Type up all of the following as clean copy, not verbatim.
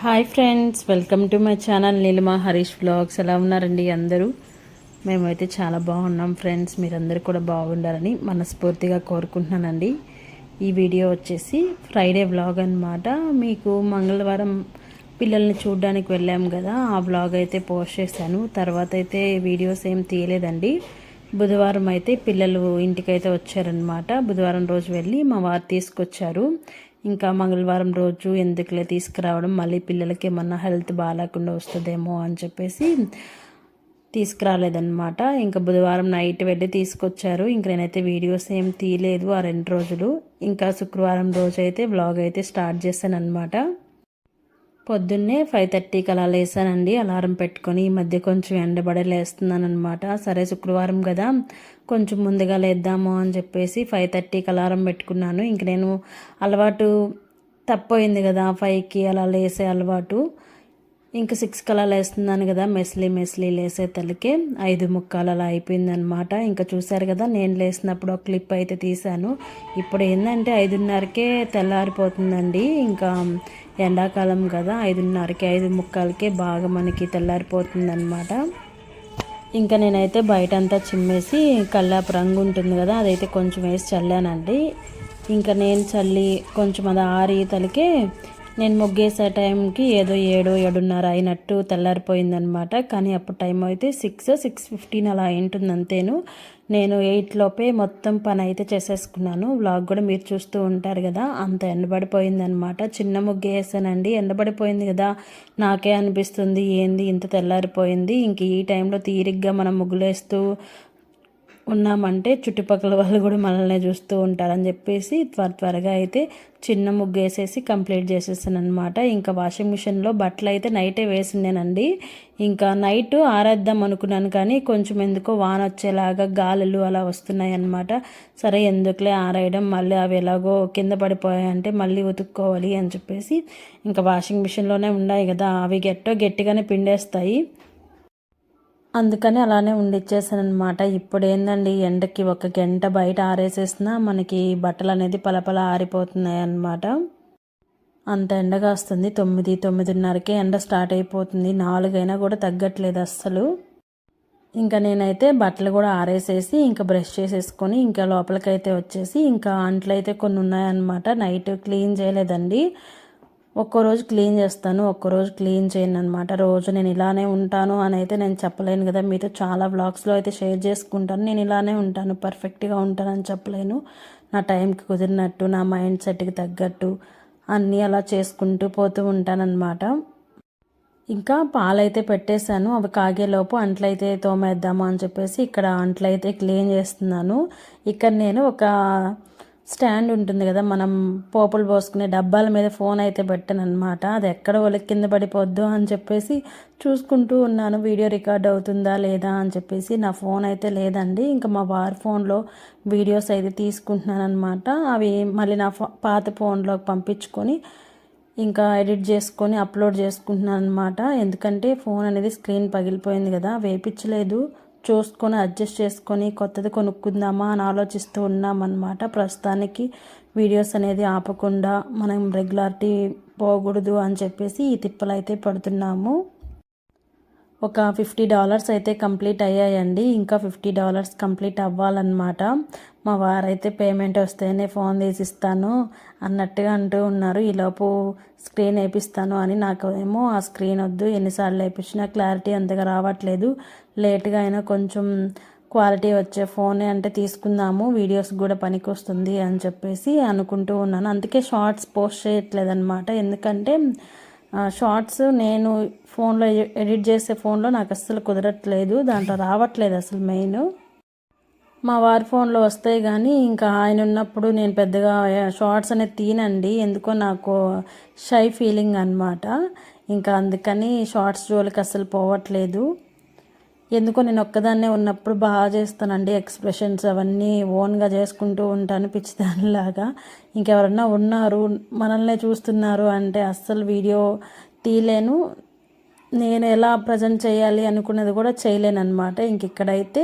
Hi friends, welcome to my channel Neelima Harish vlogs. ఎలా ఉన్నారండి అందరూ? మేమైతే చాలా బాగున్నాం ఫ్రెండ్స్. మీరందరూ కూడా బాగుండాలని మనస్ఫూర్తిగా కోరుకుంటున్నానండి. ఈ వీడియో వచ్చేసి ఫ్రైడే వ్లాగ్ అన్నమాట. మీకు మంగళవారం పిల్లల్ని చూడడానికి వెళ్ళాం కదా, ఆ వ్లాగ్ అయితే పోస్ట్ చేశాను. తర్వాత అయితే వీడియోస్ ఏం తీయలేదండి. బుధవారం అయితే పిల్లలు ఇంటికైతే వచ్చారనమాట. బుధవారం రోజు వెళ్ళి మా వారు తీసుకొచ్చారు. ఇంకా మంగళవారం రోజు ఎందుకులే తీసుకురావడం, మళ్ళీ పిల్లలకి ఏమన్నా హెల్త్ బాగాలేకుండా వస్తుందేమో అని చెప్పేసి తీసుకురాలేదన్నమాట. ఇంకా బుధవారం నైట్ వెళ్ళి తీసుకొచ్చారు. ఇంక నేనైతే వీడియోస్ ఏం తీయలేదు ఆ 2 రోజులు. ఇంకా శుక్రవారం రోజు అయితే వ్లాగ్ అయితే స్టార్ట్ చేశాను అనమాట. పొద్దున్నే 5:30కి అలా లేసానండి, అలారం పెట్టుకొని. ఈ మధ్య కొంచెం ఎండబడే లేస్తున్నాను అనమాట. సరే శుక్రవారం కదా, కొంచెం ముందుగా లేద్దాము అని చెప్పేసి 5:30కి అలారం పెట్టుకున్నాను. ఇంక నేను అలవాటు తప్పోయింది కదా 5కి అలా లేసే అలవాటు. ఇంక 6కి అలా లేస్తున్నాను కదా, మెస్లీ లేసే తలకే 5:45 అలా అయిపోయిందనమాట. ఇంకా చూశారు కదా, నేను లేసినప్పుడు ఒక క్లిప్ అయితే తీశాను. ఇప్పుడు ఏంటంటే 5:30కే తెల్లారిపోతుందండి. ఇంకా ఎండాకాలం కదా, 5:30కి 5:45కే బాగా మనకి తెల్లారిపోతుందనమాట. ఇంకా నేనైతే బయటంతా చిమ్మేసి కల్లాపు రంగు ఉంటుంది కదా, అదైతే కొంచెం వేసి చల్లానండి. ఇంకా నేను చల్లి కొంచెం అది ఆరి తలకే నేను ముగ్గేసే టైంకి ఏదో 7:30 అయినట్టు తెల్లారిపోయిందనమాట. కానీ అప్పుడు టైం అయితే 6:15 అలా అయింటుంది అంతేను. నేను 8 లోపే మొత్తం పని అయితే చేసేసుకున్నాను. వ్లాగ్ కూడా మీరు చూస్తూ ఉంటారు కదా, అంత ఎండబడిపోయిందనమాట. చిన్న ముగ్గు వేసానండి, ఎండబడిపోయింది కదా, నాకే అనిపిస్తుంది ఏంది ఇంత తెల్లారిపోయింది. ఇంక ఈ టైంలో తీరిగ్గా మనం ముగ్గులేస్తూ ఉన్నామంటే చుట్టుపక్కల వాళ్ళు కూడా మనల్ని చూస్తూ ఉంటారని చెప్పేసి త్వరగా అయితే చిన్న ముగ్గు వేసేసి కంప్లీట్ చేసేసాను అనమాట. ఇంకా వాషింగ్ మిషన్లో బట్టలు అయితే నైటే వేసిండేనండి. ఇంకా నైట్ ఆరేద్దాం అనుకున్నాను, కానీ కొంచెం ఎందుకో వాన వచ్చేలాగా గాలులు అలా వస్తున్నాయి అన్నమాట. సరే ఎందుకులే ఆరేయడం, మళ్ళీ అవి ఎలాగో కింద పడిపోయాయంటే మళ్ళీ ఉతుక్కోవాలి అని చెప్పేసి ఇంకా వాషింగ్ మిషన్లోనే ఉన్నాయి కదా, అవి గట్టిగానే పిండేస్తాయి. అందుకని అలానే ఉండిచ్చేసాను అనమాట. ఇప్పుడు ఏందండి, ఎండకి 1 గంట బయట ఆరేసేసినా మనకి బట్టలు అనేది పలపల ఆరిపోతున్నాయి అన్నమాట. అంత ఎండగా వస్తుంది. 9:30కే ఎండ స్టార్ట్ అయిపోతుంది. 4 అయినా కూడా తగ్గట్లేదు అస్సలు. ఇంకా నేనైతే బట్టలు కూడా ఆరేసేసి ఇంకా బ్రష్ చేసేసుకొని ఇంకా లోపలికైతే వచ్చేసి ఇంకా అంట్లు అయితే కొన్ని ఉన్నాయన్నమాట. నైట్ క్లీన్ చేయలేదండి. ఒక్కోరోజు క్లీన్ చేస్తాను, ఒక్కరోజు క్లీన్ చేయను అనమాట. రోజు నేను ఇలానే ఉంటాను అని అయితే నేను చెప్పలేను కదా. మీతో చాలా వ్లాగ్స్లో అయితే షేర్ చేసుకుంటాను. నేను ఇలానే ఉంటాను, పర్ఫెక్ట్గా ఉంటానని చెప్పలేను. నా టైంకి కుదిరినట్టు, నా మైండ్ సెట్కి తగ్గట్టు అన్నీ అలా చేసుకుంటూ పోతూ ఉంటానన్నమాట. ఇంకా పాలైతే పెట్టేశాను, అవి కాగేలోపు అంట్లయితే తోమేద్దాము అని చెప్పేసి ఇక్కడ అంట్లయితే క్లీన్ చేస్తున్నాను. ఇక్కడ నేను ఒక స్టాండ్ ఉంటుంది కదా, మనం పోపులు పోసుకునే డబ్బాల మీద ఫోన్ అయితే పెట్టాను అనమాట. అది ఎక్కడ వాళ్ళకి కింద పడిపోద్దు అని చెప్పేసి చూసుకుంటూ ఉన్నాను, వీడియో రికార్డ్ అవుతుందా లేదా అని చెప్పేసి. నా ఫోన్ అయితే లేదండి, ఇంకా మా వారి ఫోన్లో వీడియోస్ అయితే తీసుకుంటున్నాను అనమాట. అవి మళ్ళీ నా పాత ఫోన్లోకి పంపించుకొని ఇంకా ఎడిట్ చేసుకొని అప్లోడ్ చేసుకుంటున్నాను అనమాట. ఎందుకంటే ఫోన్ అనేది స్క్రీన్ పగిలిపోయింది కదా, వేయించలేదు, చూసుకొని అడ్జస్ట్ చేసుకొని కొత్తది కొనుక్కుందామా అని ఆలోచిస్తూ ఉన్నామన్నమాట. ప్రస్తుతానికి వీడియోస్ అనేది ఆపకుండా మనం రెగ్యులారిటీ పోకూడదు అని చెప్పేసి ఈ తిప్పలు అయితే పడుతున్నాము. ఒక $50 అయితే కంప్లీట్ అయ్యాయండి. ఇంకా $50 కంప్లీట్ అవ్వాలన్నమాట. మా వారైతే పేమెంట్ వస్తేనే ఫోన్ తీసిస్తాను అన్నట్టుగా అంటూ ఉన్నారు. ఈలోపు స్క్రీన్ వేపిస్తాను అని. నాకు ఏమో ఆ స్క్రీన్ వద్దు, ఎన్నిసార్లు వేయించినా క్లారిటీ అంతగా రావట్లేదు. లేట్గా అయినా కొంచెం క్వాలిటీ వచ్చే ఫోనే అంటే తీసుకుందాము, వీడియోస్ కూడా పనికి వస్తుంది అని చెప్పేసి అనుకుంటూ ఉన్నాను. అందుకే షార్ట్స్ పోస్ట్ చేయట్లేదు అనమాట. ఎందుకంటే షార్ట్స్ నేను ఫోన్లో ఎడిట్ చేసే ఫోన్లో నాకు అస్సలు కుదరట్లేదు, దాంట్లో రావట్లేదు అసలు. మెయిన్ మా వారి ఫోన్లో వస్తాయి, కానీ ఇంకా ఆయన ఉన్నప్పుడు నేను పెద్దగా షార్ట్స్ అనేది తీనండి. ఎందుకో నాకు షై ఫీలింగ్ అనమాట. ఇంకా అందుకని షార్ట్స్ జోలికి అస్సలు పోవట్లేదు. ఎందుకో నేను ఒక్కదాన్నే ఉన్నప్పుడు బాగా చేస్తానండి, ఎక్స్ప్రెషన్స్ అవన్నీ ఓన్గా చేసుకుంటూ ఉంటాను పిచ్చిదానిలాగా. ఇంకెవరన్నా ఉన్నారు మనల్నే చూస్తున్నారు అంటే అస్సలు వీడియో తీయలేను, నేను ఎలా ప్రజెంట్ చేయాలి అనుకున్నది కూడా చేయలేను అనమాట. ఇంక ఇక్కడైతే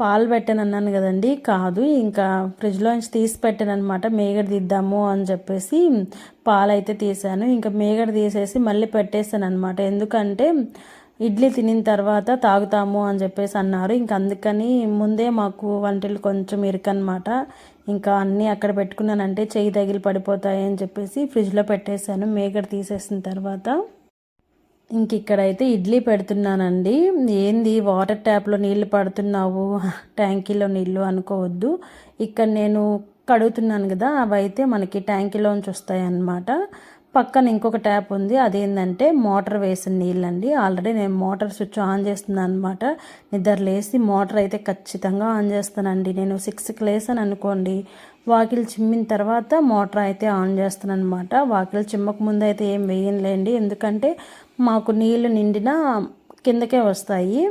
పాలు పెట్టాను అన్నాను కదండి, కాదు ఇంకా ఫ్రిడ్జ్లో నుంచి తీసి పెట్టాను అనమాట. మేగడ తీద్దాము అని చెప్పేసి పాలు అయితే తీసాను. ఇంకా మేగడ తీసేసి మళ్ళీ పెట్టేసాను అనమాట. ఎందుకంటే ఇడ్లీ తినిన తర్వాత తాగుతాము అని చెప్పేసి అన్నారు. ఇంకా అందుకని ముందే మాకు వంటలు కొంచెం ఇరుకనమాట. ఇంకా అన్నీ అక్కడ పెట్టుకున్నానంటే చెయ్యి తగిలి పడిపోతాయి అని చెప్పేసి ఫ్రిడ్జ్లో పెట్టేశాను మేగడ తీసేసిన తర్వాత. ఇంక ఇక్కడైతే ఇడ్లీ పెడుతున్నానండి. ఏంది వాటర్ ట్యాప్లో నీళ్లు పడుతున్నావు, ట్యాంకీలో నీళ్ళు అనుకోవద్దు. ఇక్కడ నేను కడుగుతున్నాను కదా, అవైతే మనకి ట్యాంకీలోంచి వస్తాయి అన్నమాట. పక్కన ఇంకొక ట్యాప్ ఉంది, అదేంటంటే మోటార్ వేసిన నీళ్ళండి. ఆల్రెడీ నేను మోటార్ స్విచ్ ఆన్ చేస్తున్నాను అనమాట. నిద్ర లేసి మోటార్ అయితే ఖచ్చితంగా ఆన్ చేస్తానండి. నేను 6కి లేసాను అనుకోండి, వాకిలు చిమ్మిన తర్వాత మోటార్ అయితే ఆన్ చేస్తాను అనమాట. వాకిలు చిమ్మక ముందు అయితే ఏం వేయనులేండి, ఎందుకంటే మాకు నీళ్ళు నిండినా కిందకే వస్తాయి.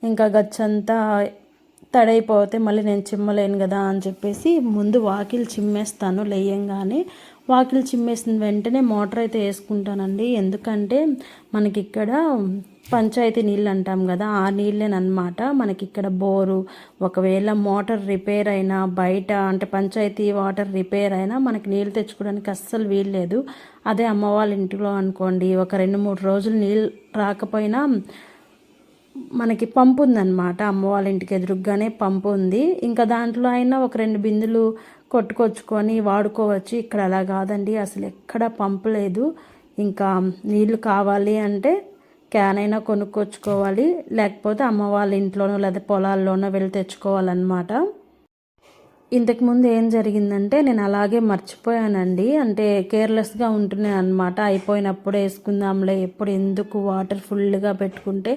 ఇంకా గచ్చంతా తడైపోతే మళ్ళీ నేను చిమ్మలేను కదా అని చెప్పేసి ముందు వాకిలు చిమ్మేస్తాను లేయంగానే. వాకిలు చిమ్మేసిన వెంటనే మోటార్ అయితే వేసుకుంటానండి. ఎందుకంటే మనకి ఇక్కడ పంచాయతీ నీళ్ళు అంటాం కదా, ఆ నీళ్ళేనమాట మనకి ఇక్కడ బోరు. ఒకవేళ మోటార్ రిపేర్ అయినా బయట అంటే పంచాయతీ వాటర్ రిపేర్ అయినా మనకి నీళ్ళు తెచ్చుకోవడానికి అస్సలు వీల్లేదు. అదే అమ్మ వాళ్ళ ఇంటిలో అనుకోండి, ఒక 2-3 రోజులు నీళ్ళు రాకపోయినా మనకి పంపు ఉందన్నమాట. అమ్మ వాళ్ళ ఇంటికి ఎదురుగానే పంపు ఉంది. ఇంకా దాంట్లో అయినా ఒక 2 బిందులు కొట్టుకొచ్చుకొని వాడుకోవచ్చు. ఇక్కడ అలా కాదండి, అసలు ఎక్కడ పంపు లేదు. ఇంకా నీళ్ళు కావాలి అంటే క్యాన్ అయినా కొనుక్కొచ్చుకోవాలి, లేకపోతే అమ్మ వాళ్ళ ఇంట్లోనో లేదా పొలాల్లోనో వెళ్ళి తెచ్చుకోవాలన్నమాట. ఇంతకుముందు ఏం జరిగిందంటే నేను అలాగే మర్చిపోయానండి. అంటే కేర్లెస్గా ఉంటున్నాను అనమాట. అయిపోయినప్పుడు వేసుకుందాంలే, ఎప్పుడు ఎందుకు వాటర్ ఫుల్గా పెట్టుకుంటే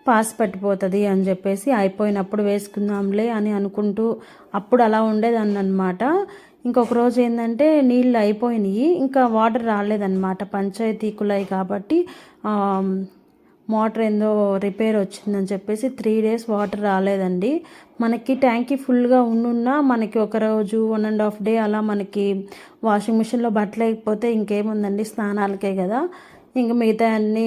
పాస్ పట్టిపోతుంది అని చెప్పేసి అయిపోయినప్పుడు వేసుకుందాంలే అని అనుకుంటూ అప్పుడు అలా ఉండేదాన్ని అనమాట. ఇంకొక రోజు ఏంటంటే నీళ్ళు అయిపోయినాయి, ఇంకా వాటర్ రాలేదన్నమాట. పంచాయతీ కుళాయి కాబట్టి మోటార్ ఏందో రిపేర్ వచ్చిందని చెప్పేసి 3 days వాటర్ రాలేదండి. మనకి ట్యాంకీ ఫుల్గా ఉండున్నా మనకి ఒక రోజు 1.5 day అలా మనకి వాషింగ్ మిషన్లో బట్టలు వేయకపోతే ఇంకేముందండి, స్నానాలకే కదా. ఇంక మిగతా అన్నీ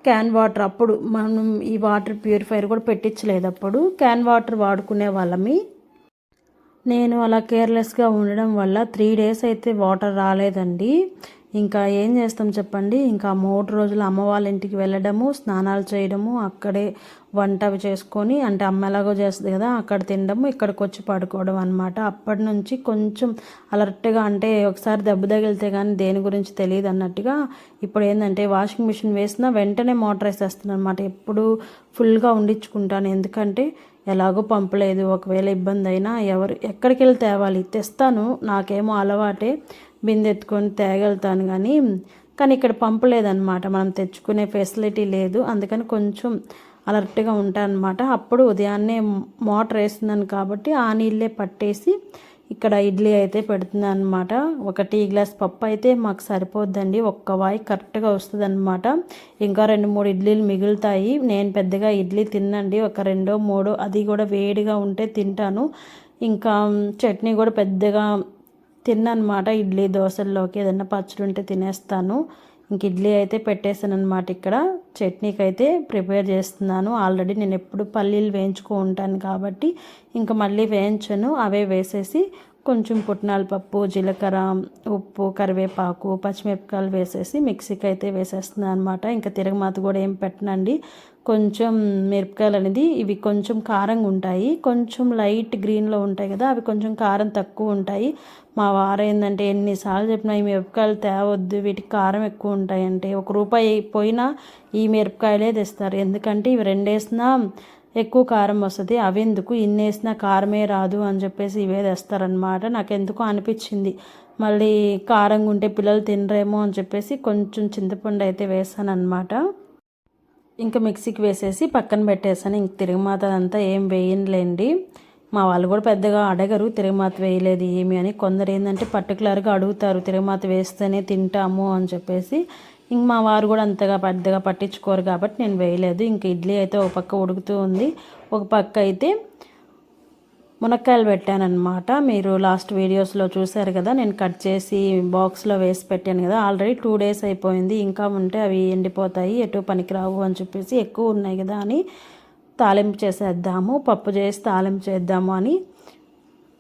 క్యాన్ వాటర్. అప్పుడు మనం ఈ వాటర్ ప్యూరిఫైర్ కూడా పెట్టించలేదు, అప్పుడు క్యాన్ వాటర్ వాడుకునే వాళ్ళమి. నేను అలా కేర్లెస్గా ఉండడం వల్ల 3 days అయితే వాటర్ రాలేదండి. ఇంకా ఏం చేస్తాం చెప్పండి, ఇంకా 3 రోజులు అమ్మ వాళ్ళ ఇంటికి వెళ్ళడము, స్నానాలు చేయడము, అక్కడే వంట అవి చేసుకొని, అంటే అమ్మ ఎలాగో చేస్తుంది కదా అక్కడ తినడము, ఇక్కడికి వచ్చి పడుకోవడం అనమాట. అప్పటి నుంచి కొంచెం అలర్ట్గా, అంటే ఒకసారి దెబ్బ తగిలితే కానీ దేని గురించి తెలియదు అన్నట్టుగా ఇప్పుడు ఏంటంటే వాషింగ్ మిషన్ వేసినా వెంటనే మోటార్ వేసేస్తున్నాను అనమాట. ఎప్పుడు ఫుల్గా ఉండించుకుంటాను, ఎందుకంటే ఎలాగో పంపలేదు, ఒకవేళ ఇబ్బంది అయినా ఎక్కడికి వెళ్ళి తేవాలి, తెస్తాను, నాకేమో అలవాటే బిందె ఎత్తుకొని తేగలుగుతాను. కానీ ఇక్కడ పంపలేదన్నమాట, మనం తెచ్చుకునే ఫెసిలిటీ లేదు. అందుకని కొంచెం అలర్ట్గా ఉంటాను అనమాట. అప్పుడు ఉదయాన్నే మోటార్ వేస్తున్నాను కాబట్టి ఆ నీళ్ళే పట్టేసి ఇక్కడ ఇడ్లీ అయితే పెడుతున్నాను అనమాట. ఒక టీ గ్లాస్ పప్పు అయితే మాకు సరిపోద్దండి, ఒక్క వాయి కరెక్ట్గా వస్తుంది అనమాట. ఇంకా 2-3 ఇడ్లీలు మిగులుతాయి. నేను పెద్దగా ఇడ్లీ తిన్నండి, ఒక 2-3, అది కూడా వేడిగా ఉంటే తింటాను. ఇంకా చట్నీ కూడా పెద్దగా తిన్నమాట. ఇడ్లీ దోశల్లోకి ఏదైనా పచ్చడి ఉంటే తినేస్తాను. ఇంక ఇడ్లీ అయితే పెట్టేసాను అనమాట. ఇక్కడ చట్నీకి అయితే ప్రిపేర్ చేస్తున్నాను. ఆల్రెడీ నేను ఎప్పుడు పల్లీలు వేయించుకో ఉంటాను కాబట్టి ఇంకా మళ్ళీ వేయించను, అవే వేసేసి కొంచెం పుట్నాల పప్పు, జీలకర్ర, ఉప్పు, కరివేపాకు, పచ్చిమిరపకాయలు వేసేసి మిక్సీకి అయితే వేసేస్తున్నాను అనమాట. ఇంకా తిరగమాత కూడా ఏం పెట్టనండి. కొంచెం మిరపకాయలు అనేది ఇవి కొంచెం కారంగా ఉంటాయి, కొంచెం లైట్ గ్రీన్లో ఉంటాయి కదా, అవి కొంచెం కారం తక్కువ ఉంటాయి. మా వారు ఏంటంటే ఎన్నిసార్లు చెప్పినా ఈ మిరపకాయలు తేవద్దు, వీటికి కారం ఎక్కువ ఉంటాయి అంటే, ₹1 పోయినా ఈ మిరపకాయలే తెస్తారు. ఎందుకంటే ఇవి 2 వేసినా ఎక్కువ కారం వస్తుంది, అవి ఎందుకు ఇన్ని వేసినా కారమే రాదు అని చెప్పేసి ఇవే తెస్తారనమాట. నాకు ఎందుకో అనిపించింది మళ్ళీ కారంగా ఉంటే పిల్లలు తినరేమో అని చెప్పేసి కొంచెం చింతపండు అయితే వేసాను అనమాట. ఇంకా మిక్సీకి వేసేసి పక్కన పెట్టేసాను. ఇంక తిరగమాత అంతా ఏం వేయనులేండి. మా వాళ్ళు కూడా పెద్దగా అడగరు తిరగమాత వేయలేదు ఏమి అని. కొందరు ఏంటంటే పర్టికులర్గా అడుగుతారు తిరగమాత వేస్తేనే తింటాము అని చెప్పేసి. ఇంక మా వారు కూడా అంతగా పెద్దగా పట్టించుకోరు కాబట్టి నేను వేయలేదు. ఇంక ఇడ్లీ అయితే ఒక పక్క ఉడుకుతూ ఉంది, ఒక పక్క అయితే మునక్కాయలు పెట్టానమాట. మీరు లాస్ట్ వీడియోస్లో చూశారు కదా, నేను కట్ చేసి బాక్స్లో వేసి పెట్టాను కదా. ఆల్రెడీ 2 days అయిపోయింది, ఇంకా ఉంటే అవి ఎండిపోతాయి, ఎటు పనికిరావు అని చెప్పేసి, ఎక్కువ ఉన్నాయి కదా అని తాలింపు చేసేద్దాము, పప్పు చేసి తాలింపు చేద్దాము అని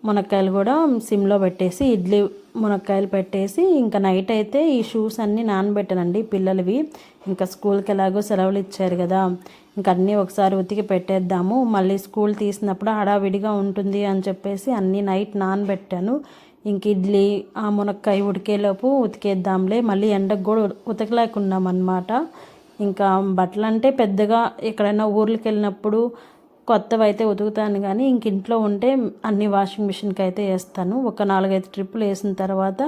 మునక్కాయలు కూడా సిమ్లో పెట్టేసి ఇడ్లీ మునక్కాయలు పెట్టేసి ఇంకా నైట్ అయితే ఈ షూస్ అన్నీ నానబెట్టానండి పిల్లలవి. ఇంకా స్కూల్కి ఎలాగో సెలవులు ఇచ్చారు కదా, ఇంక అన్నీ ఒకసారి ఉతికి పెట్టేద్దాము, మళ్ళీ స్కూల్ తీసినప్పుడు హడావిడిగా ఉంటుంది అని చెప్పేసి అన్నీ నైట్ నానబెట్టాను. ఇంక ఇడ్లీ ఆ మునక్కాయ ఉడికేలోపు ఉతికేద్దాంలే, మళ్ళీ ఎండకు కూడా ఉతకలేకున్నాం అన్నమాట. ఇంకా బట్టలు అంటే పెద్దగా ఎక్కడైనా ఊర్లకు వెళ్ళినప్పుడు కొత్తవి అయితే ఉతుకుతాను, కానీ ఇంక ఇంట్లో ఉంటే అన్ని వాషింగ్ మిషన్కి అయితే వేస్తాను. ఒక 4-5 ట్రిప్పులు వేసిన తర్వాత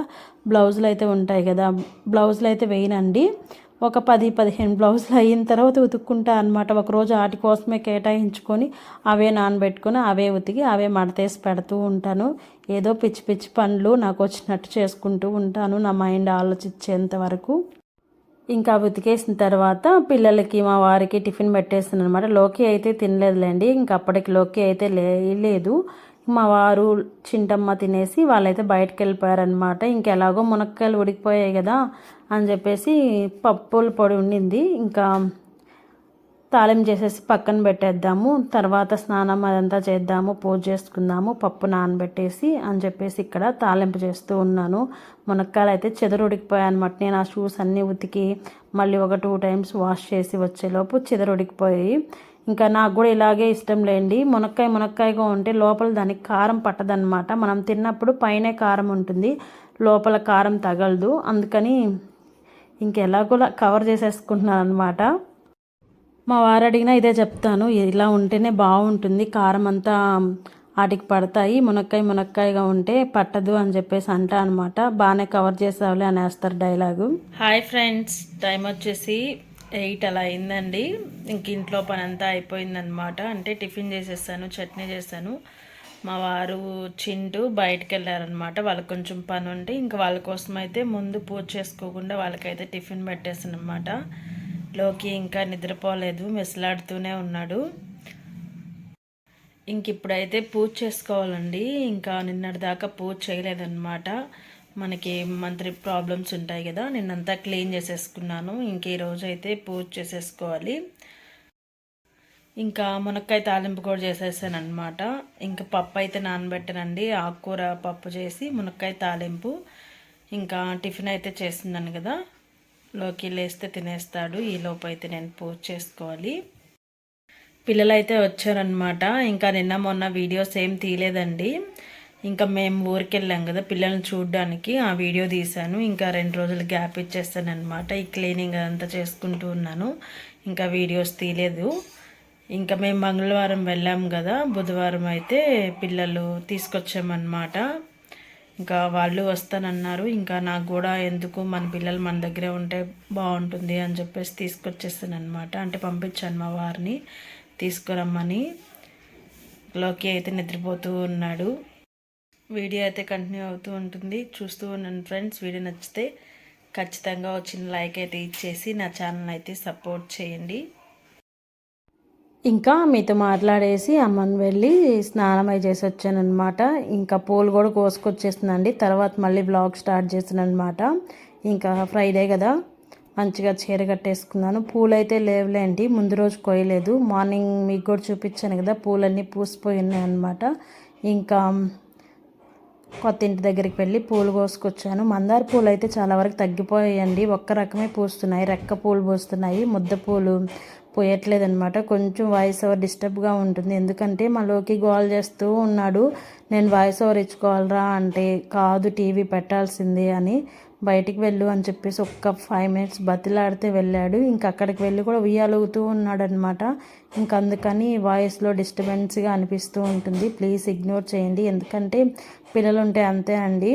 బ్లౌజులు అయితే ఉంటాయి కదా, బ్లౌజులు అయితే వేయనండి. ఒక 10-15 బ్లౌజులు అయిన తర్వాత ఉతుక్కుంటా అనమాట. ఒకరోజు వాటి కోసమే కేటాయించుకొని అవే నానబెట్టుకొని అవే ఉతికి అవే మడతేసి పెడుతూ ఉంటాను. ఏదో పిచ్చి పిచ్చి పనులు నాకు వచ్చినట్టు చేసుకుంటూ ఉంటాను నా మైండ్ ఆలోచించేంత వరకు. ఇంకా ఉతికేసిన తర్వాత పిల్లలకి మా వారికి టిఫిన్ పెట్టేస్తాను అనమాట. లోకి అయితే తినలేదులేండి, ఇంక అప్పటికి లోకి అయితే లేదు. మా వారు చింటమ్మ తినేసి వాళ్ళైతే బయటకు వెళ్ళిపోయారనమాట. ఇంకెలాగో మునక్కాయలు ఉడికిపోయాయి కదా అని చెప్పేసి పప్పుల పొడి ఉండింది, ఇంకా తాలింపు చేసేసి పక్కన పెట్టేద్దాము, తర్వాత స్నానం అదంతా చేద్దాము, పూజ చేసుకుందాము, పప్పు నానబెట్టేసి అని చెప్పేసి ఇక్కడ తాలింపు చేస్తూ ఉన్నాను. మునక్కాయలు అయితే చెదరుడికిపోయాయి అనమాట. నేను ఆ షూస్ అన్నీ ఉతికి మళ్ళీ ఒక 2 టైమ్స్ వాష్ చేసి వచ్చేలోపు చెదరుడికిపోయాయి. ఇంకా నాకు కూడా ఇలాగే ఇష్టం లేండి, మునక్కాయగా ఉంటే లోపల దానికి కారం పట్టదనమాట. మనం తిన్నప్పుడు పైనే కారం ఉంటుంది, లోపల కారం తగలదు. అందుకని ఇంకెలాగో కవర్ చేసేసుకుంటున్నాను అనమాట. మా వారు అడిగినా ఇదే చెప్తాను, ఇలా ఉంటేనే బాగుంటుంది, కారం అంతా వాటికి పడతాయి, మునక్కాయగా ఉంటే పట్టదు అని చెప్పేసి అంటా అనమాట. బాగానే కవర్ చేసావులే అనేస్తారు డైలాగు. హాయ్ ఫ్రెండ్స్, టైం వచ్చేసి 8 అలా అయిందండి. ఇంక ఇంట్లో పని అంతా అయిపోయిందనమాట. అంటే టిఫిన్ చేసేసాను, చట్నీ చేశాను. మా వారు చింటూ బయటకు వెళ్ళారనమాట, వాళ్ళకి కొంచెం పని ఉంటే ఇంకా వాళ్ళ కోసం అయితే ముందు పూజ చేసుకోకుండా వాళ్ళకైతే టిఫిన్ పెట్టేసాను అనమాట. లోకి ఇంకా నిద్రపోలేదు, మెసలాడుతూనే ఉన్నాడు. ఇంక ఇప్పుడైతే పూజ చేసుకోవాలండి. ఇంకా నిన్నటి దాకా పూజ చేయలేదన్నమాట. మనకి మంత్లీ ప్రాబ్లమ్స్ ఉంటాయి కదా, నిన్నంతా క్లీన్ చేసేసుకున్నాను. ఇంక ఈరోజు అయితే పూజ చేసేసుకోవాలి. ఇంకా మునక్కాయ తాలింపు కూడా చేసేసాను అనమాట. ఇంకా పప్పు అయితే నానబెట్టానండి, ఆకుకూర పప్పు చేసి మునక్కాయ తాలింపు. ఇంకా టిఫిన్ అయితే చేస్తున్నాను కదా, లోకి లేస్తే తినేస్తాడు. ఈ లోపు అయితే నేను పూజ చేసుకోవాలి. పిల్లలైతే వచ్చారనమాట. ఇంకా నిన్న మొన్న వీడియోస్ ఏం తీయలేదండి. ఇంకా మేము ఊరికి వెళ్ళాం కదా పిల్లల్ని చూడడానికి, ఆ వీడియో తీశాను. ఇంకా 2 రోజులు గ్యాప్ ఇచ్చేస్తాను అనమాట. ఈ క్లీనింగ్ అదంతా చేసుకుంటూ ఉన్నాను, ఇంకా వీడియోస్ తీయలేదు. ఇంకా మేము మంగళవారం వెళ్ళాము కదా, బుధవారం అయితే పిల్లలు తీసుకొచ్చామన్నమాట. ఇంకా వాళ్ళు వస్తానన్నారు. ఇంకా నాకు కూడా ఎందుకు, మన పిల్లలు మన దగ్గరే ఉంటే బాగుంటుంది అని చెప్పేసి తీసుకొచ్చేస్తాను అనమాట. అంటే పంపించాను మా వారిని తీసుకురమ్మని. లోకి అయితే నిద్రపోతూ ఉన్నాడు. వీడియో అయితే కంటిన్యూ అవుతూ ఉంటుంది, చూస్తూ ఉన్నాను ఫ్రెండ్స్. వీడియో నచ్చితే ఖచ్చితంగా వచ్చిన లైక్ అయితే ఇచ్చేసి నా ఛానల్ అయితే సపోర్ట్ చేయండి. ఇంకా మీతో మాట్లాడేసి అమ్మని వెళ్ళి స్నానం అయి చేసి వచ్చానమాట. ఇంకా పూలు కూడా కోసుకొచ్చేసిందండి. తర్వాత మళ్ళీ బ్లాగ్ స్టార్ట్ చేసాను అనమాట. ఇంకా ఫ్రైడే కదా, మంచిగా చీర కట్టేసుకున్నాను. పూలు అయితే లేవులేండి, ముందు రోజు కోయలేదు. మార్నింగ్ మీకు కూడా చూపించాను కదా, పూలన్నీ పూసిపోయి ఉన్నాయి అనమాట. ఇంకా కొత్త ఇంటి దగ్గరికి వెళ్ళి పూలు కోసుకొచ్చాను. మందార పూలు అయితే చాలా వరకు తగ్గిపోయాయండి, ఒక్క రకమే పూస్తున్నాయి, రెక్క పూలు పూస్తున్నాయి, ముద్ద పూలు పోయట్లేదనమాట. కొంచెం వాయిస్ ఓవర్ డిస్టర్బ్గా ఉంటుంది, ఎందుకంటే మా లోకి గోల్ చేస్తూ ఉన్నాడు. నేను వాయిస్ ఓవర్ ఇచ్చుకోవాలరా అంటే, కాదు టీవీ పెట్టాల్సిందే అని, బయటికి వెళ్ళు అని చెప్పేసి ఒక్క 5 మినిట్స్ బతిలాడితే వెళ్ళాడు. ఇంకా అక్కడికి వెళ్ళి కూడా ఉయ్యాలుగుతూ ఉన్నాడు అనమాట. ఇంకా అందుకని వాయిస్లో డిస్టర్బెన్స్గా అనిపిస్తూ ఉంటుంది, ప్లీజ్ ఇగ్నోర్ చేయండి, ఎందుకంటే పిల్లలు ఉంటే అంతే అండి.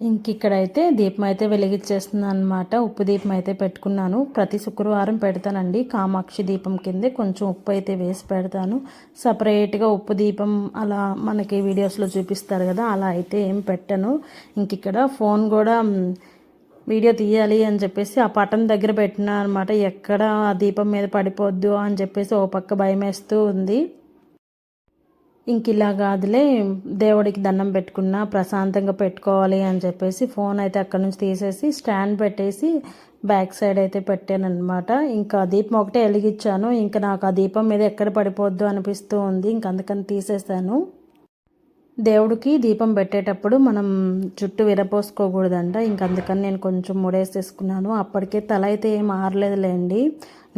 ఇంక ఇక్కడైతే దీపం అయితే వెలిగించేస్తున్నాను అనమాట. ఉప్పు దీపం అయితే పెట్టుకున్నాను, ప్రతి శుక్రవారం పెడతానండి. కామాక్షి దీపం కిందే కొంచెం ఉప్పు అయితే వేసి పెడతాను. సపరేట్గా ఉప్పు దీపం అలా మనకి వీడియోస్లో చూపిస్తారు కదా, అలా అయితే ఏం పెట్టను. ఇంక ఇక్కడ ఫోన్ కూడా వీడియో తీయాలి అని చెప్పేసి ఆ పటం దగ్గర పెట్టినా అనమాట. ఎక్కడ ఆ దీపం మీద పడిపోద్దు అని చెప్పేసి ఓ పక్క భయం వేస్తూ ఉంది. ఇంక ఇలా కాదులే, దేవుడికి దండం పెట్టుకున్నా ప్రశాంతంగా పెట్టుకోవాలి అని చెప్పేసి ఫోన్ అయితే అక్కడ నుంచి తీసేసి స్టాండ్ పెట్టేసి బ్యాక్ సైడ్ అయితే పెట్టాను అనమాట. ఇంకా దీపం ఒకటే వెలిగించాను. ఇంకా నాకు ఆ దీపం మీద ఎక్కడ పడిపోద్దు అనిపిస్తూ ఉంది. ఇంక అందుకని తీసేసాను. దేవుడికి దీపం పెట్టేటప్పుడు మనం జుట్టు విరపోసుకోకూడదంట. ఇంక అందుకని నేను కొంచెం ముడేసేసుకున్నాను. అప్పటికే తల అయితే ఏం ఆరలేదులేండి.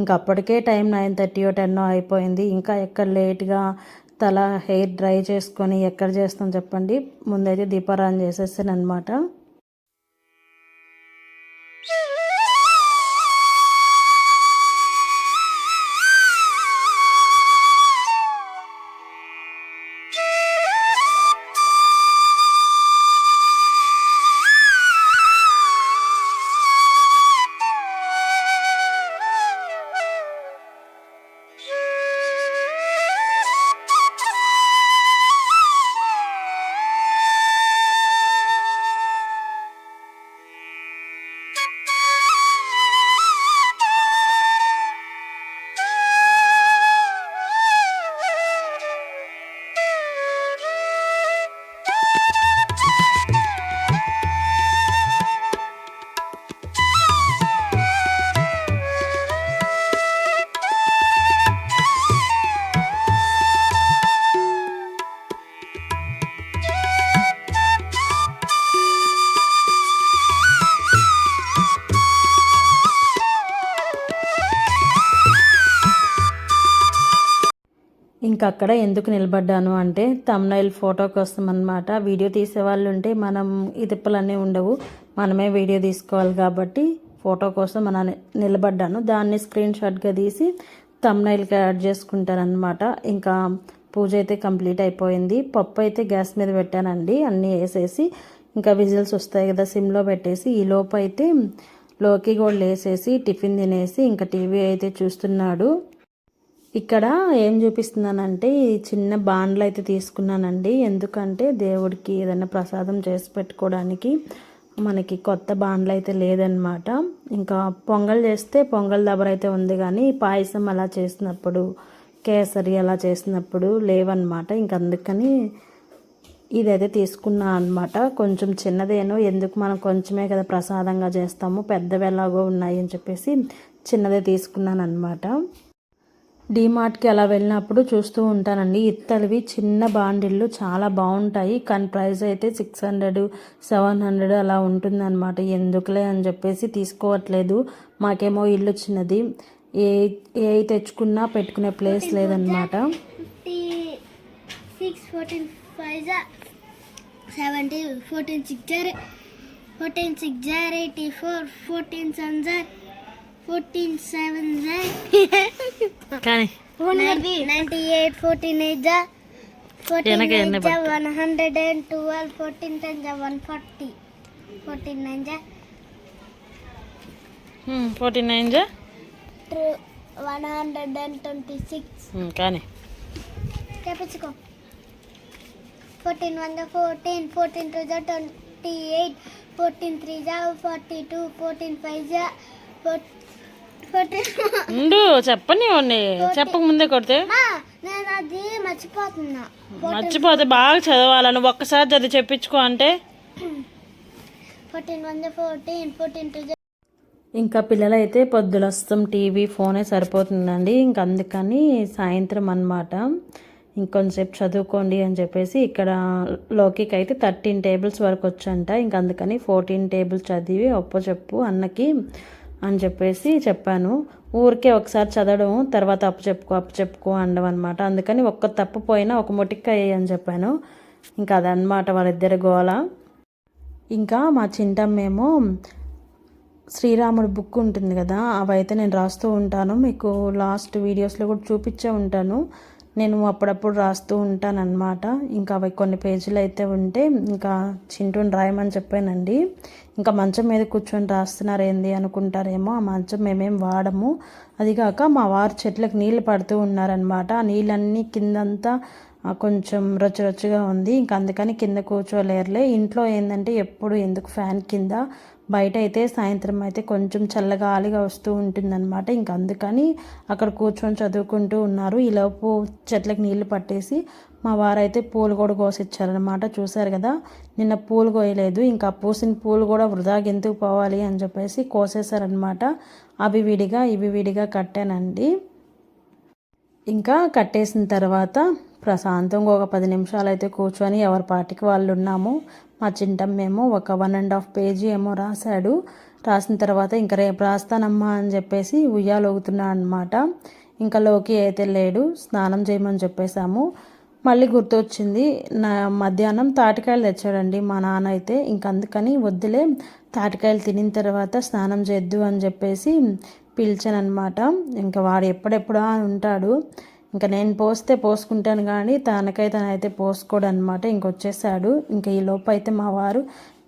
ఇంకా అప్పటికే టైం 9:30 10 అయిపోయింది. ఇంకా ఎక్కడ లేట్గా తల హెయిర్ డ్రై చేసుకొని ఎక్కడ చేస్తాం చెప్పండి. ముందైతే దీపారాధన చేసేస్తాను అనమాట. ఇంకా అక్కడ ఎందుకు నిలబడ్డాను అంటే థంబ్నెయిల్ ఫోటో కోసం అనమాట. వీడియో తీసేవాళ్ళు ఉంటే మనం ఈ తిప్పలన్నీ ఉండవు, మనమే వీడియో తీసుకోవాలి కాబట్టి ఫోటో కోసం మనం నిలబడ్డాను. దాన్ని స్క్రీన్ షాట్గా తీసి థంబ్నెయిల్కి యాడ్ చేసుకుంటానమాట. ఇంకా పూజ అయితే కంప్లీట్ అయిపోయింది. పప్పు అయితే గ్యాస్ మీద పెట్టానండి, అన్నీ వేసేసి ఇంకా విజిల్స్ వస్తాయి కదా సిమ్లో పెట్టేసి, ఈ లోపు అయితే లోకి కూడా వేసేసి టిఫిన్ తినేసి ఇంకా టీవీ అయితే చూస్తున్నాడు. ఇక్కడ ఏం చూపిస్తున్నానంటే ఈ చిన్న బాండ్లు అయితే తీసుకున్నానండి. ఎందుకంటే దేవుడికి ఏదైనా ప్రసాదం చేసి పెట్టుకోవడానికి మనకి కొత్త బాండ్లు అయితే లేదనమాట. ఇంకా పొంగల్ చేస్తే పొంగల్ దబర అయితే ఉంది, కానీ పాయసం అలా చేసినప్పుడు కేసరి అలా చేసినప్పుడు లేవన్నమాట. ఇంక అందుకని ఇదైతే తీసుకున్నా అనమాట. కొంచెం చిన్నదేనో, ఎందుకు మనం కొంచెమే కదా ప్రసాదంగా చేస్తాము, పెద్దవి ఎలాగో ఉన్నాయి అని చెప్పేసి చిన్నదే తీసుకున్నాను అనమాట. డీమార్ట్కి అలా వెళ్ళినప్పుడు చూస్తూ ఉంటానండి. ఇత్తడివి చిన్న బాండిళ్ళు చాలా బాగుంటాయి, కానీ ప్రైస్ అయితే 600 700 అలా ఉంటుందన్నమాట. ఎందుకులే అని చెప్పేసి తీసుకోవట్లేదు. మాకేమో ఇల్లు చిన్నది, ఏ తెచ్చుకున్నా పెట్టుకునే ప్లేస్ లేదనమాట. 14 7 కానీ 98 14 8 14 112 14 10 140 14 9 14 9 126 కానీ చెప్పించుకో. 14 1 14 14 2 28 14 3 42 14 5 చెప్పని చెప్పక ముందే కొడితే నేను అది మర్చిపోతున్నా. మర్చిపోతే బాగా చదవాలి, నువ్వు ఒక్కసారి చదివి చెప్పించుకో అంటే. 14 1 14 14 2 ఇంకా పిల్లలైతే పొద్దులొస్తాం టీవీ ఫోనే సరిపోతుందండి. ఇంక అందుకని సాయంత్రం అన్నమాట ఇంకొంచెంసేపు చదువుకోండి అని చెప్పేసి ఇక్కడ లోకికి అయితే 13 టేబుల్స్ వరకు వచ్చంట. ఇంక అందుకని 14 టేబుల్స్ చదివి చెప్పు అన్నకి అని చెప్పేసి చెప్పాను. ఊరికే ఒకసారి చదవడం, తర్వాత అప్పు చెప్పుకో అనడం అనమాట. అందుకని ఒక్క తప్పు పోయినా ఒక మొటిక్కాయ అని చెప్పాను. ఇంకా అదనమాట వాళ్ళిద్దరి గోల. ఇంకా మా చింటమ్మేమో శ్రీరాముడు బుక్ ఉంటుంది కదా, అవైతే నేను రాస్తూ ఉంటాను. మీకు లాస్ట్ వీడియోస్లో కూడా చూపించే ఉంటాను. నేను అప్పుడప్పుడు రాస్తూ ఉంటానన్నమాట. ఇంకా అవి కొన్ని పేజీలు అయితే ఉంటే ఇంకా చింటూని రాయమని చెప్పానండి. ఇంకా మంచం మీద కూర్చొని రాస్తున్నారు ఏంది అనుకుంటారేమో, ఆ మంచం మేమేం వాడము. అదిగాక మా వారు చెట్లకు నీళ్ళు పడుతూ ఉన్నారనమాట. ఆ నీళ్ళన్నీ కిందంతా కొంచెం రొచ్చుగా ఉంది. ఇంకా అందుకని కింద కూర్చోలేరులే. ఇంట్లో ఏంటంటే ఎప్పుడు ఎందుకు ఫ్యాన్ కింద బయట అయితే సాయంత్రం అయితే కొంచెం చల్లగాలిగా వస్తూ ఉంటుందన్నమాట. ఇంకా అందుకని అక్కడ కూర్చొని చదువుకుంటూ ఉన్నారు. ఈలోపు చెట్లకు నీళ్లు పట్టేసి మా వారైతే పూలు కూడా కోసిచ్చారనమాట. చూసారు కదా, నిన్న పూలు కోయలేదు, ఇంకా పూసిన పూలు కూడా వృధా గెంతుకు పోవాలి అని చెప్పేసి కోసేసారనమాట. అవి విడిగా ఇవి విడిగా కట్టానండి. ఇంకా కట్టేసిన తర్వాత ప్రశాంతంగా ఒక 10 నిమిషాలు అయితే కూర్చొని ఎవరి పాటికి వాళ్ళు ఉన్నాము. మా చింటమ్మేమో ఒక 1.5 పేజీ ఏమో రాశాడు. రాసిన తర్వాత ఇంకా రేపు రాస్తానమ్మా అని చెప్పేసి ఉయ్యాలొగుతున్నాడు అనమాట. ఇంకా లోకి అయితే లేడు, స్నానం చేయమని చెప్పేశాము. మళ్ళీ గుర్తొచ్చింది, నా మధ్యాహ్నం తాటికాయలు తెచ్చాడండి మా నాన్న అయితే. ఇంక అందుకని వద్దులే, తాటికాయలు తినిన తర్వాత స్నానం చేద్దు అని చెప్పేసి పిలిచానమాట. ఇంకా వాడు ఎప్పుడెప్పుడా ఉంటాడు. ఇంకా నేను పోసుకుంటాను కానీ తనైతే పోసుకోడు అనమాట. ఇంకొచ్చేసాడు. ఇంకా ఈ లోపు అయితే మా వారు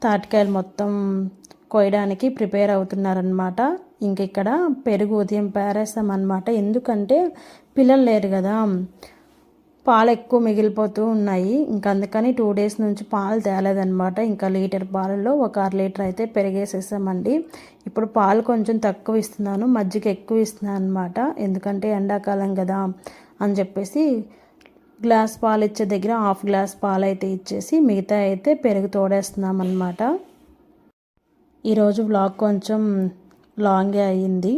తాటికాయలు మొత్తం కోయడానికి ప్రిపేర్ అవుతున్నారనమాట. ఇంక ఇక్కడ పెరుగు ఉదయం పేరేస్తామన్నమాట. ఎందుకంటే పిల్లలు లేరు కదా, పాలు ఎక్కువ మిగిలిపోతూ ఉన్నాయి. ఇంకా అందుకని 2 డేస్ నుంచి పాలు తేలేదనమాట. ఇంకా లీటర్ పాలలో ఒక 1/2 లీటర్ అయితే పెరిగేసేసామండి. ఇప్పుడు పాలు కొంచెం తక్కువ ఇస్తున్నాను, మజ్జిగ ఎక్కువ ఇస్తున్నాను అనమాట. ఎందుకంటే ఎండాకాలం కదా అని చెప్పేసి గ్లాస్ పాలు ఇచ్చే దగ్గర 1/2 గ్లాస్ పాలు అయితే ఇచ్చేసి మిగతా అయితే పెరుగు తోడేస్తున్నాం అనమాట. ఈరోజు వ్లాగ్ కొంచెం లాంగే అయ్యింది.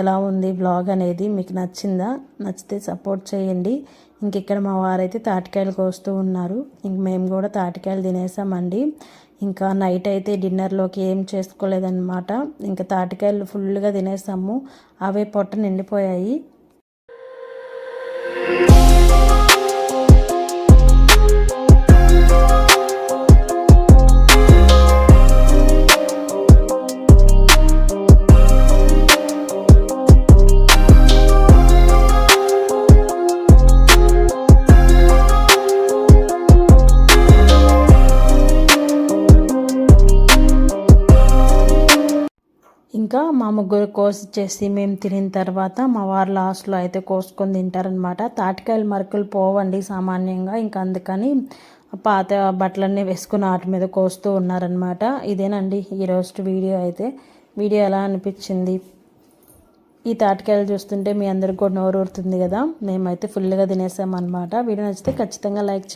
ఎలా ఉంది వ్లాగ్ అనేది మీకు నచ్చిందా? నచ్చితే సపోర్ట్ చేయండి. ఇంక ఇక్కడ మా వారైతే తాటికాయలు కోస్తూ ఉన్నారు. ఇంక మేము కూడా తాటికాయలు తినేసామండి. ఇంకా నైట్ అయితే డిన్నర్లోకి ఏం చేసుకోలేదన్నమాట. ఇంకా తాటికాయలు ఫుల్గా తినేసాము. అవే పొట్ట నిండిపోయాయి. ఇంకా మా ముగ్గురు కోసిచ్చేసి మేము తినిన తర్వాత మా వారు లాస్ట్లో అయితే కోసుకొని తింటారనమాట. తాటికాయలు మరకలు పోవండి సామాన్యంగా. ఇంకా అందుకని పాత బట్టలన్నీ వేసుకుని వాటి మీద కోస్తూ ఉన్నారనమాట. ఇదేనండి ఈరోజు వీడియో అయితే. వీడియో ఎలా అనిపించింది? ఈ తాటికాయలు చూస్తుంటే మీ అందరికి కూడా నోరు ఊరుతుంది కదా. మేమైతే ఫుల్గా తినేసామన్నమాట. వీడియో నచ్చితే ఖచ్చితంగా లైక్